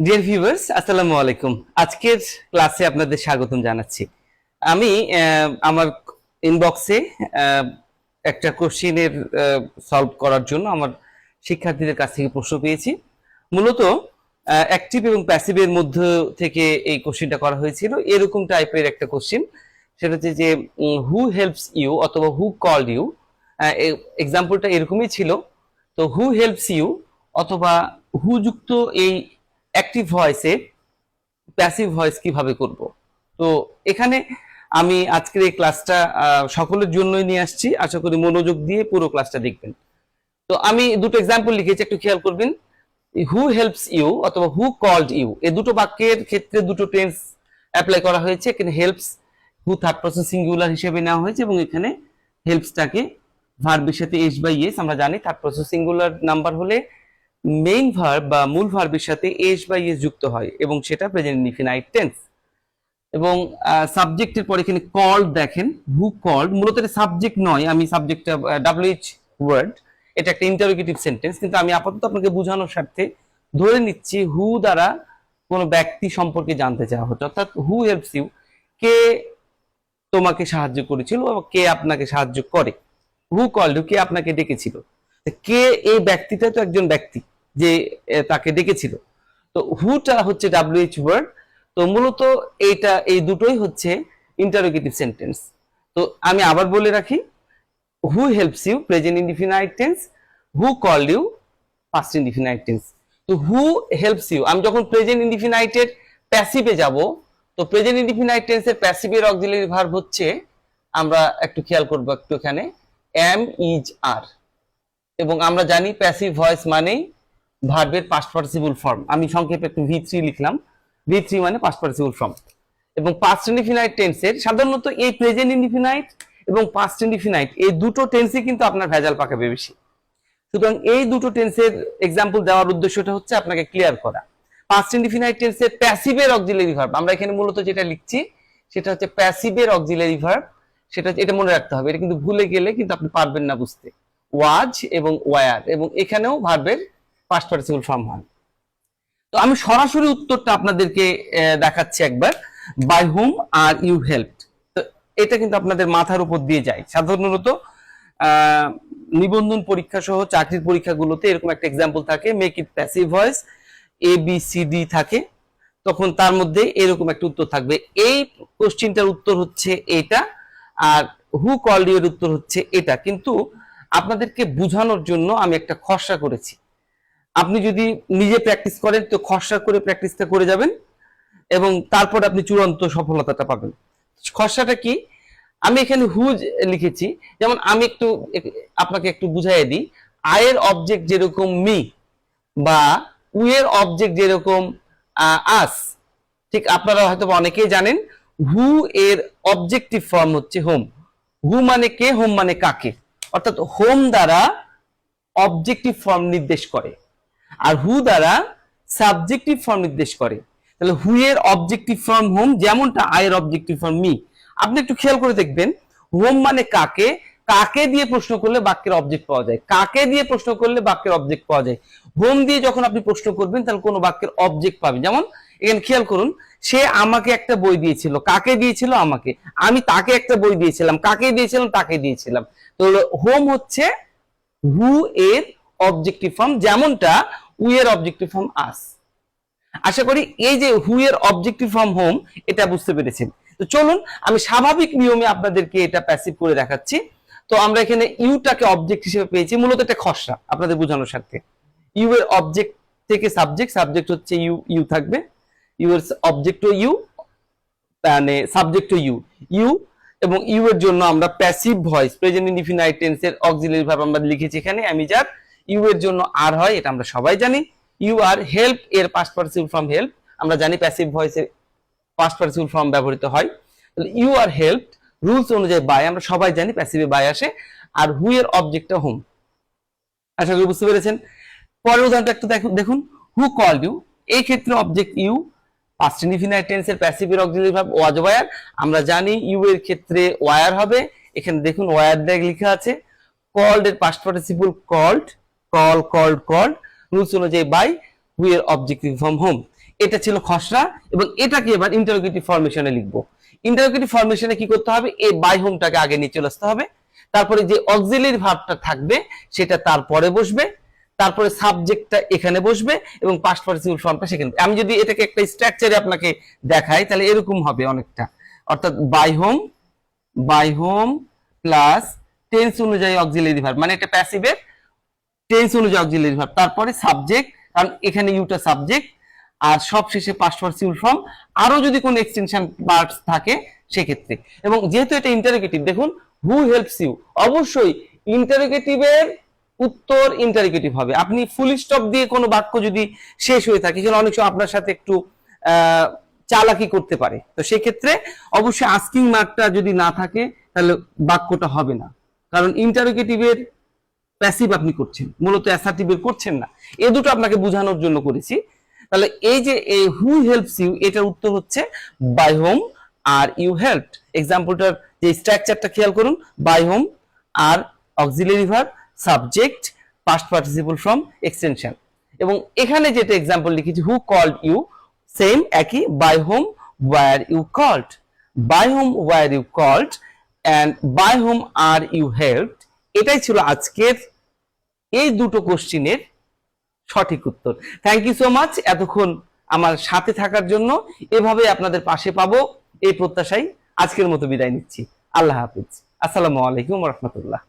Dear viewers, আসসালামু আলাইকুম। আজকের ক্লাসে আপনাদের স্বাগতম জানাচ্ছি। আমি আমার ইনবক্সে একটা কোশ্চেনের সলভ করার জন্য আমার শিক্ষার্থীদের কাছ থেকে প্রশ্ন পেয়েছি। মূলত অ্যাক্টিভ এবং প্যাসিভের মধ্যে থেকে এই কোশ্চেনটা করা হয়েছিল। এরকম টাইপের একটা কোশ্চেন, সেটা হচ্ছে যে হু হেল্পস ইউ অথবা হু কল্ড ইউ। এক্সাম্পলটা এরকমই ছিল। তো হু হেল্পস ইউ অথবা হু যুক্ত এই অ্যাক্টিভ ভয়েসে প্যাসিভ ভয়েস কিভাবে করব। তো এখানে আমি আজকের এই ক্লাসটা সকলের জন্যই নিয়ে আসছি। আশা করি মনোযোগ দিয়ে পুরো ক্লাসটা দেখবেন। তো আমি দুটো এক্সাম্পল লিখেছি, একটু খেয়াল করবেন। হু হেল্পস ইউ অথবা হু কল্ড ইউ, এই দুটো বাক্যের ক্ষেত্রে দুটো টেন্স অ্যাপ্লাই করা হয়েছে। এখানে হেল্পস হু থার্ড পারসন সিঙ্গুলার হিসেবে নেওয়া হয়েছে এবং এখানে হেল্পসটাকে ভার্বের সাথে এস বাই এস। আমরা জানি থার্ড পারসন সিঙ্গুলার নাম্বার হলে মেইন ভার্ব বা মূল ভার্বের সাথে এস বাই এস যুক্ত হয় এবং সেটা প্রেজেন্ট ইনডিফিনাইট টেন্স। এবং সাবজেক্টের পর এখানে কল্ড দেখেন, হু কল্ড, মূলত এটা সাবজেক্ট নয়। আমি সাবজেক্টটা ডাব্লিউএইচ ওয়ার্ড, এটা একটা ইন্টারোগেটিভ সেন্টেন্স, কিন্তু আমি আপাতত আপনাকে বোঝানোর স্বার্থে ধরে নিচ্ছি হু দ্বারা কোনো ব্যক্তি সম্পর্কে জানতে চাওয়া হচ্ছে, অর্থাৎ হু হেল্পস ইউ, কে তোমাকে সাহায্য করেছিল বা কে আপনাকে সাহায্য করে। হু কল্ড ইউ, কে আপনাকে ডেকেছিল। কে এই ব্যক্তিটা তো একজন ব্যক্তি যে তাকে ডেকেছিল। তো হুটা হচ্ছে ডাব্লিউএইচ ওয়ার্ড। তো মূলত এই দুটোই হচ্ছে ইন্টারোগেটিভ সেন্টেন্স। তো আমি আবার বলে রাখি, who helps you present indefinite tense, who called you past indefinite tense. তো হু হেল্পস ইউ, আমি যখন প্রেজেন্ট ইনডিফিনাইটের প্যাসিভে যাব, তো প্রেজেন্ট ইনডিফিনাইট টেন্সের প্যাসিভের অক্সিলারি ভার্ব হচ্ছে, আমরা একটু খেয়াল করব একটু এখানে, এম ইজ আর। এবং আমরা জানি প্যাসিভ ভয়েস মানেই ভার্বের পাস্ট পার্টিসিপল ফর্ম। আমি সংক্ষেপে একটু ভি3 লিখলাম। ভি3 মানে পাস্ট পার্টিসিপল ফর্ম। এবং পাস্ট ইনডিফিনাইট টেন্সের সাধারণত এই প্রেজেন্ট ইনডিফিনাইট এবং পাস্ট ইনডিফিনাইট এই দুটো টেন্সই কিন্তু আপনার ভেজাল পাকাবে বেশি। সুতরাং এই দুটো টেন্সের এক্সাম্পল দেওয়ার উদ্দেশ্যটা হচ্ছে আপনাকে ক্লিয়ার করা। পাস্ট ইনডিফিনাইট টেন্সের প্যাসিভের অক্সিলারি ভার্ব, আমরা এখানে মূলত যেটা লিখছি সেটা হচ্ছে প্যাসিভের অক্সিলারি ভার্ব। সেটা এটা মনে রাখতে হবে, এটা কিন্তু ভুলে গেলে কিন্তু আপনি পারবেন না বুঝতে। ওয়াজ এবং ওয়ার, এবং এখানেও ভার্বের পাস্ট পার্টিসিপল ফর্ম হয়। তো আমি সরাসরি উত্তরটা আপনাদেরকে দেখাচ্ছি একবার। By whom are you helped, তো এটা কিন্তু আপনাদের মাথার উপর দিয়ে যায়। সাধারণত নিবন্ধন পরীক্ষা সহ চাকরির পরীক্ষাগুলোতে এরকম একটা এক্সাম্পল থাকে, make it passive voice, A B C D থাকে, তখন তার মধ্যে এরকম একটা উত্তর থাকবে। এই কোশ্চেনটার উত্তর হচ্ছে এটা, আর হু কল্ড ইউ এর উত্তর হচ্ছে এটা। কিন্তু আপনাদেরকে বোঝানোর জন্য আমি একটা খসড়া করেছি। আপনি যদি নিজে প্র্যাকটিস করেন তো খসড়া করে প্র্যাকটিসটা করে যাবেন এবং তারপর আপনি চূড়ান্ত সফলতাটা পাবেন। খসড়াটা কি, আমি এখানে হুজ লিখেছি। যেমন আমি একটু আপনাকে একটু বুঝাইয়ে দিই। আয়ের অবজেক্ট যেরকম মি বা উয়ের অবজেক্ট যেরকম আস, ঠিক আপনারা হয়তো অনেকেই জানেন হু এর অবজেক্টিভ ফর্ম হচ্ছে হোম। হু মানে কে, হোম মানে কাকে, অর্থাৎ হোম দ্বারা অবজেক্টিভ ফর্ম নির্দেশ করে আর হু দ্বারা সাবজেক্টিভ ফর্ম নির্দেশ করে। তাহলে হু এর অবজেক্টিভ ফর্ম হোম, যেমনটা আয়ের অবজেক্টিভ ফর্ম মি। আপনি একটু খেয়াল করে দেখবেন, হোম মানে কাকে, কাকে দিয়ে প্রশ্ন করলে বাক্যের অবজেক্ট পাওয়া যায়, কাকে দিয়ে প্রশ্ন করলে বাক্যের অবজেক্ট পাওয়া যায়। হোম দিয়ে যখন আপনি প্রশ্ন করবেন তাহলে কোনো বাক্যের অবজেক্ট পাবেন। যেমন এখানে খেয়াল করুন, সে আমাকে একটা বই দিয়েছিল, কাকে দিয়েছিল, আমাকে। আমি তাকে একটা বই দিয়েছিলাম, কাকে দিয়েছিলাম, তাকে দিয়েছিলাম। তো হোম হচ্ছে হু এর অবজেক্টিভ ফর্ম, যেমনটা উই এর অবজেক্টিভ ফর্ম আস। আশা করি এই যে হু এর অবজেক্টিভ ফর্ম হোম, এটা বুঝতে পেরেছেন। তো চলুন আমি স্বাভাবিক নিয়মে আপনাদেরকে এটা প্যাসিভ করে দেখাচ্ছি। তো আমরা এখানে ইউটাকে অবজেক্ট হিসেবে পেয়েছি, মূলত এটা খসড়া আপনাদের বোঝানোর স্বার্থে। ইউ এর অবজেক্ট থেকে সাবজেক্ট, সাবজেক্ট হচ্ছে ইউ, ইউ থাকবে। ইউ এর অবজেক্ট ও ইউ, মানে সাবজেক্ট ও ইউ, ইউ। এবং ইউ এর জন্য আমরা প্যাসিভ ভয়েস প্রেজেন্ট ইনডিফিনাইট টেন্সের অক্সিলারি ভার্ব আমরা লিখেছি এখানে আমি যার। ইউ এর জন্য আর হয়, এটা আমরা সবাই জানি। ইউ আর হেল্প এর পাস্ট পার্টিসিপল ফর্ম হেল্প, আমরা জানি প্যাসিভ ভয়েসে পাস্ট পার্টিসিপল ফর্ম ব্যবহৃত হয়। তাহলে ইউ আর হেল্প, রুলস অনুযায়ী বাই, আমরা সবাই জানি প্যাসিভে বাই আসে। আর হু এর অবজেক্টটা হোম। আশা করি বুঝতে পেরেছেন। পরের উদাহরণটা একটু দেখুন, হু কল্ড ইউ, এই ক্ষেত্রে অবজেক্ট ইউ, পাস্ট ইনডিফিনাইট টেন্সের প্যাসিভের অক্সিলারি ভার্ব ওয়াজ ওয়ার। আমরা জানি ইউ এর ক্ষেত্রে ওয়ার হবে, এখানে দেখুন ওয়ার দিয়ে লেখা আছে। কল্ড এর past participle called, call, called, called, rules অনুযায়ী বাই, হু এর অবজেক্টিভ ফর্ম হোম। এটা ছিল খসড়া, এবং এটাকে এবার ইন্টারোগেটিভ ফরমেশনে লিখবো। ইন্টারোগেটিভ ফরমেশনে কি করতে হবে, এই বাই হোমটাকে আগে নিয়ে চলে আসতে হবে, তারপরে যে অক্সিলারি ভার্বটা থাকবে সেটা তারপরে বসবে, তারপরে সাবজেক্টটা এখানে বসবে, এবং পাস্ট পার্টিসিপল ফর্মটা সেখানে। আমি যদি এটাকে একটা স্ট্রাকচারে আপনাকে দেখাই তাহলে এরকম হবে অনেকটা, অর্থাৎ বাই হোম প্লাস টেন্স অনুযায়ী অক্সিলারি ভার্ব, মানে এটা প্যাসিভের টেন্স অনুযায়ী অক্সিলারি ভার্ব, তারপরে সাবজেক্ট, কারণ এখানে ইউটা সাবজেক্ট, আর সবশেষে পাস্ট পার্টিসিপল ফর্ম, আরো যদি কোনো এক্সটেনশন পার্টস থাকে সেক্ষেত্রে। এবং যেহেতু এটা ইন্টারোগেটিভ, দেখুন হু হেল্পস ইউ, অবশ্যই ইন্টারোগেটিভের উত্তর ইন্টারোগেটিভ হবে। আপনি ফুল স্টপ দিয়ে কোনো বাক্য যদি শেষ হয়ে থাকে, সেখানে অনেক সময় আপনার সাথে একটু চালাকি করতে পারে, তো সেক্ষেত্রে অবশ্যই আস্কিং মার্কটা যদি না থাকে তাহলে বাক্যটা হবে না, কারণ ইন্টারোগেটিভের প্যাসিভ আপনি করছেন, মূলত অ্যাসার্টিভের করছেন না। এ দুটো আপনাকে বোঝানোর জন্য করেছি। তাহলে এই যে হু হেল্পস ইউ, এটার উত্তর হচ্ছে by whom are you helped. এক্সাম্পলটার যে স্ট্রাকচারটা খেয়াল করুন, by whom are auxiliary verb, subject, past participle form, extension. এবং এখানে যেটা এক্সাম্পল লিখেছি, হু কল্ড ইউ, সেম একই, by whom were you called, by whom were you called, and by whom are you helped. এটাই ছিল আজকের এই দুটো কোশ্চিনের সঠিক উত্তর। থ্যাংক ইউ সো মাচ এতক্ষণ আমার সাথে থাকার জন্য। এভাবে আপনাদের পাশে পাবো এই প্রত্যাশায় আজকের মতো বিদায় নিচ্ছি। আল্লাহ হাফিজ। আসসালামু আলাইকুম ওয়া রাহমাতুল্লাহ।